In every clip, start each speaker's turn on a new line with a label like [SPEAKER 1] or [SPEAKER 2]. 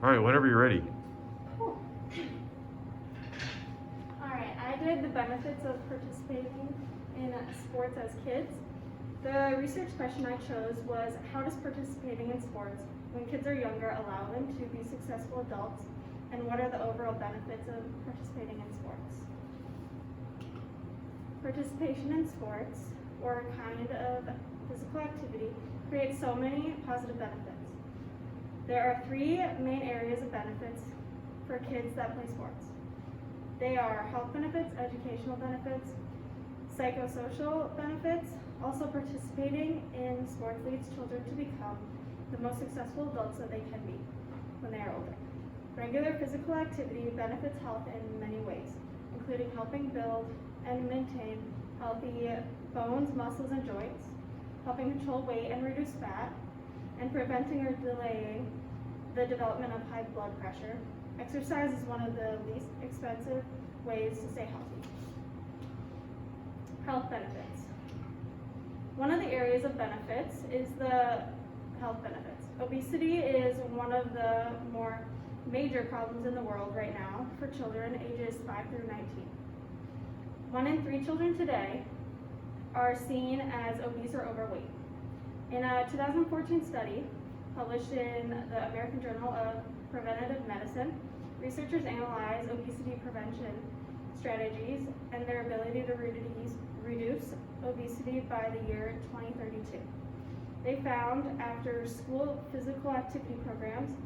[SPEAKER 1] All right, whenever you're ready.
[SPEAKER 2] Cool. Alright, I did the benefits of participating in sports as kids. The research question I chose was, how does participating in sports when kids are younger allow them to be successful adults, and what are the overall benefits of participating in sports? Participation in sports, or a kind of physical activity, creates so many positive benefits. There are three main areas of benefits for kids that play sports. They are health benefits, educational benefits, psychosocial benefits. Also, participating in sports leads children to become the most successful adults that they can be when they are older. Regular physical activity benefits health in many ways, including helping build and maintain healthy bones, muscles, and joints, helping control weight and reduce fat, and preventing or delaying the development of high blood pressure. Exercise is one of the least expensive ways to stay healthy. Health benefits. One of the areas of benefits is the health benefits. Obesity is one of the more major problems in the world right now for children ages 5 through 19. 1 in 3 children today are seen as obese or overweight. In a 2014 study published in the American Journal of Preventive Medicine, researchers analyzed obesity prevention strategies and their ability to reduce obesity by the year 2032. They found after school physical activity programs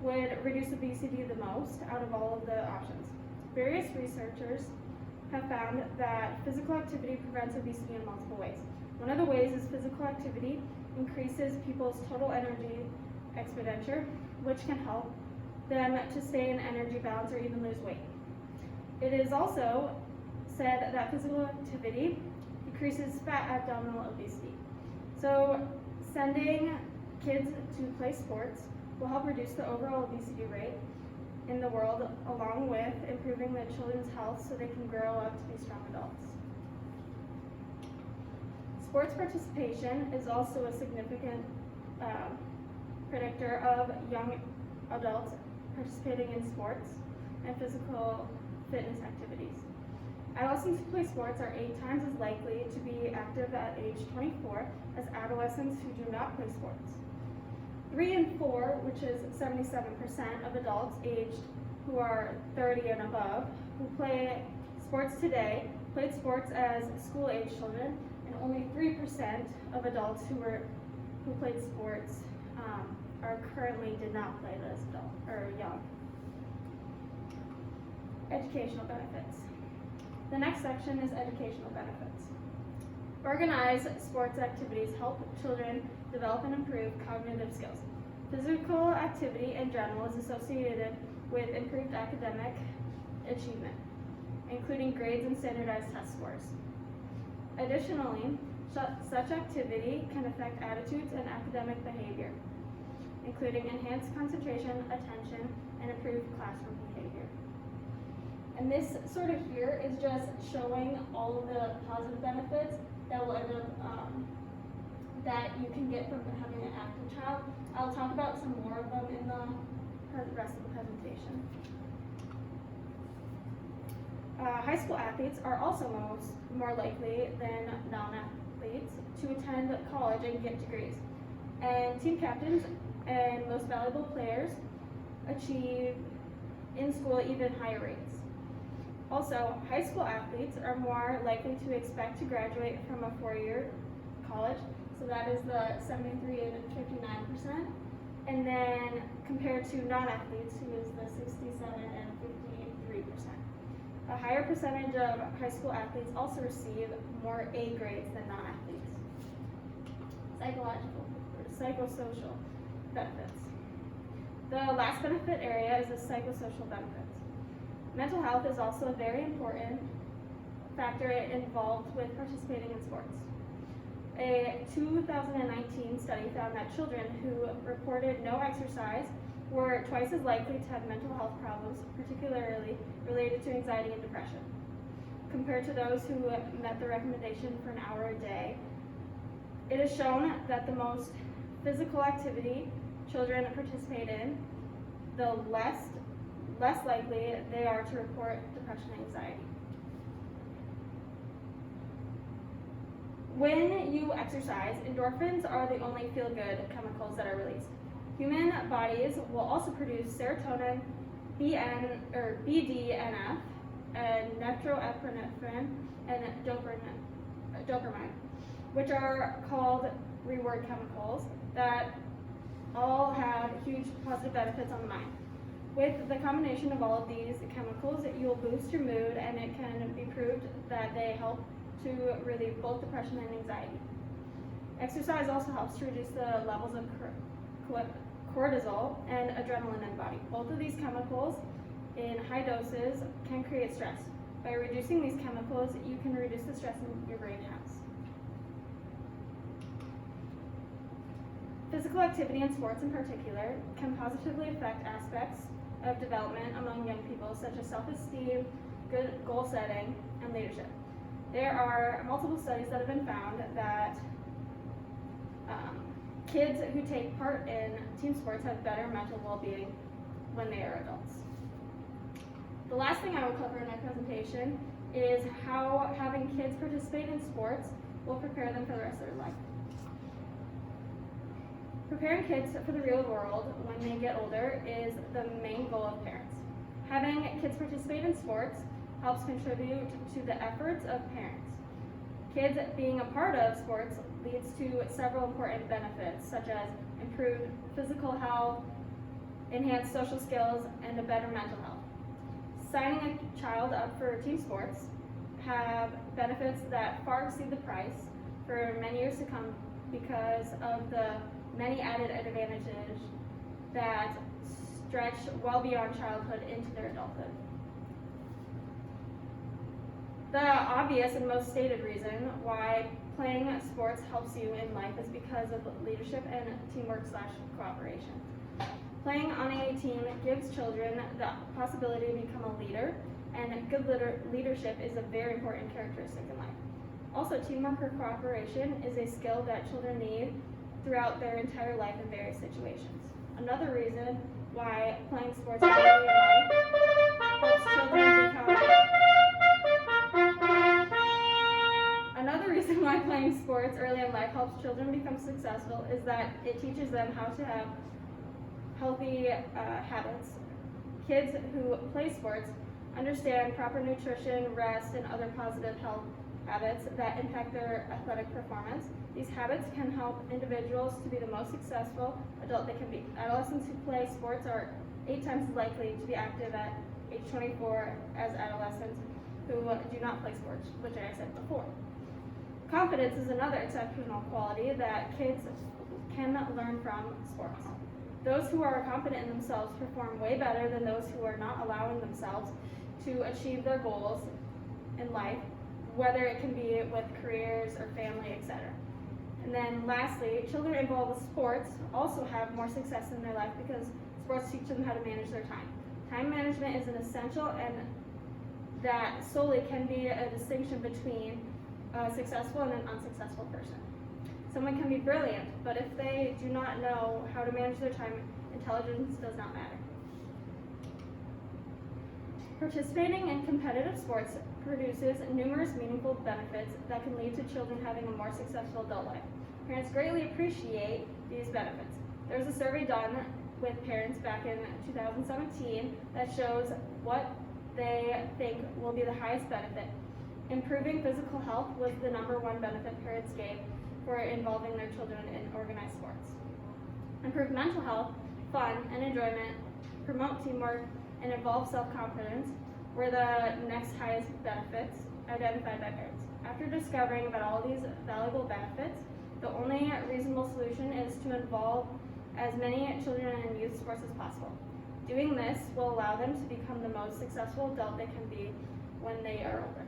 [SPEAKER 2] would reduce obesity the most out of all of the options. Various researchers have found that physical activity prevents obesity in multiple ways. One of the ways is physical activity increases people's total energy expenditure, which can help them to stay in energy balance or even lose weight. It is also said that physical activity decreases fat abdominal obesity. So sending kids to play sports will help reduce the overall obesity rate in the world, along with improving the children's health so they can grow up to be strong adults. Sports participation is also a significant predictor of young adults participating in sports and physical fitness activities. Adolescents who play sports are 8 times as likely to be active at age 24 as adolescents who do not play sports. 3 in 4, which is 77% of adults aged who are 30 and above who play sports today played sports as school-age children, and only 3% of adults who played sports currently did not play as adult or young. Educational benefits. The next section is educational benefits. Organized sports activities help children develop and improve cognitive skills. Physical activity in general is associated with improved academic achievement, including grades and standardized test scores. Additionally, such activity can affect attitudes and academic behavior, including enhanced concentration, attention, and improved classroom behavior. And this sort of here is just showing all of the positive benefits that will end up that you can get from having an active child. I'll talk about some more of them in the rest of the presentation. High school athletes are also more likely than non-athletes to attend college and get degrees. And team captains and most valuable players achieve in school even higher rates. Also, high school athletes are more likely to expect to graduate from a 4-year college, so that is the 73 and 59%, and then compared to non-athletes, who is the 67 and 53%. A higher percentage of high school athletes also receive more A grades than non-athletes. Psychological or psychosocial benefits. The last benefit area is the psychosocial benefits. Mental health is also a very important factor involved with participating in sports. A 2019 study found that children who reported no exercise were twice as likely to have mental health problems, particularly related to anxiety and depression, compared to those who met the recommendation for an hour a day. It is shown that the most physical activity children participate in, the less likely they are to report depression and anxiety. When you exercise, endorphins are the only feel-good chemicals that are released. Human bodies will also produce serotonin, BDNF, and norepinephrine, and dopamine, which are called reward chemicals that all have huge positive benefits on the mind. With the combination of all of these chemicals, you'll boost your mood, and it can be proved that they help to relieve both depression and anxiety. Exercise also helps to reduce the levels of cortisol and adrenaline in the body. Both of these chemicals in high doses can create stress. By reducing these chemicals, you can reduce the stress your brain has. Physical activity and sports in particular can positively affect aspects of development among young people, such as self-esteem, good goal setting, and leadership. There are multiple studies that have been found that kids who take part in team sports have better mental well-being when they are adults. The last thing I will cover in my presentation is how having kids participate in sports will prepare them for the rest of their life. Preparing kids for the real world when they get older is the main goal of parents. Having kids participate in sports helps contribute to the efforts of parents. Kids being a part of sports leads to several important benefits, such as improved physical health, enhanced social skills, and a better mental health. Signing a child up for team sports have benefits that far exceed the price for many years to come because of the many added advantages that stretch well beyond childhood into their adulthood. The obvious and most stated reason why playing sports helps you in life is because of leadership and teamwork/cooperation. Playing on a team gives children the possibility to become a leader, and good leadership is a very important characteristic in life. Also, teamwork or cooperation is a skill that children need throughout their entire life in various situations. Another reason why playing sports early in life helps children become successful is that it teaches them how to have healthy habits. Kids who play sports understand proper nutrition, rest, and other positive health habits that impact their athletic performance. These habits can help individuals to be the most successful adult they can be. Adolescents who play sports are 8 times as likely to be active at age 24 as adolescents who do not play sports, which I said before. Confidence is another exceptional quality that kids can learn from sports. Those who are confident in themselves perform way better than those who are not allowing themselves to achieve their goals in life, whether it can be with careers or family, etc. And then lastly, children involved with sports also have more success in their life because sports teach them how to manage their time. Time management is an essential, and that solely can be a distinction between a successful and an unsuccessful person. Someone can be brilliant, but if they do not know how to manage their time, intelligence does not matter. Participating in competitive sports produces numerous meaningful benefits that can lead to children having a more successful adult life. Parents greatly appreciate these benefits. There's a survey done with parents back in 2017 that shows what they think will be the highest benefit. Improving physical health was the #1 benefit parents gave for involving their children in organized sports. Improve mental health, fun, and enjoyment, promote teamwork, and involve self-confidence were the next highest benefits identified by parents. After discovering about all these valuable benefits, the only reasonable solution is to involve as many children in youth sports as possible. Doing this will allow them to become the most successful adult they can be when they are older.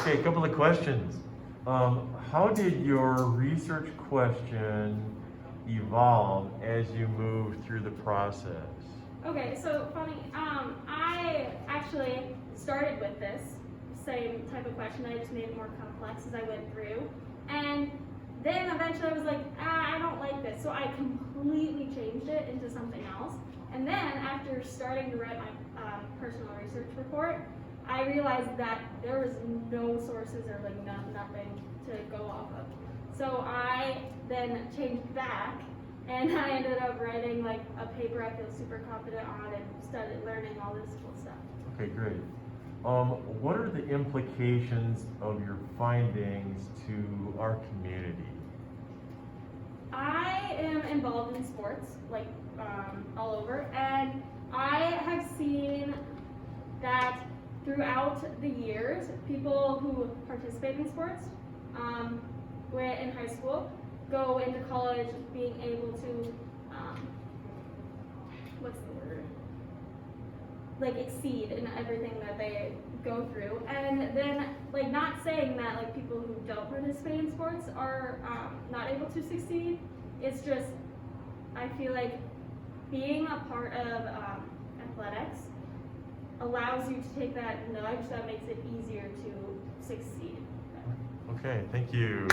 [SPEAKER 1] Okay, a couple of questions. How did your research question evolve as you moved through the process?
[SPEAKER 2] Okay, so funny, I actually started with this same type of question. I just made it more complex as I went through. And then eventually I was like, I don't like this. So I completely changed it into something else. And then after starting to write my personal research report, I realized that there was no sources or like nothing to go off of. So I then changed back, and I ended up writing like a paper I feel super confident on and started learning all this cool stuff.
[SPEAKER 1] Okay, great. What are the implications of your findings to our community?
[SPEAKER 2] I am involved in sports, like all over, and I have seen that throughout the years, people who participate in sports, when in high school, go into college being able to, what's the word? Like exceed in everything that they go through, and then like not saying that like people who don't participate in sports are not able to succeed. It's just I feel like being a part of athletics allows you to take that nudge that makes it easier to succeed.
[SPEAKER 1] Okay, thank you.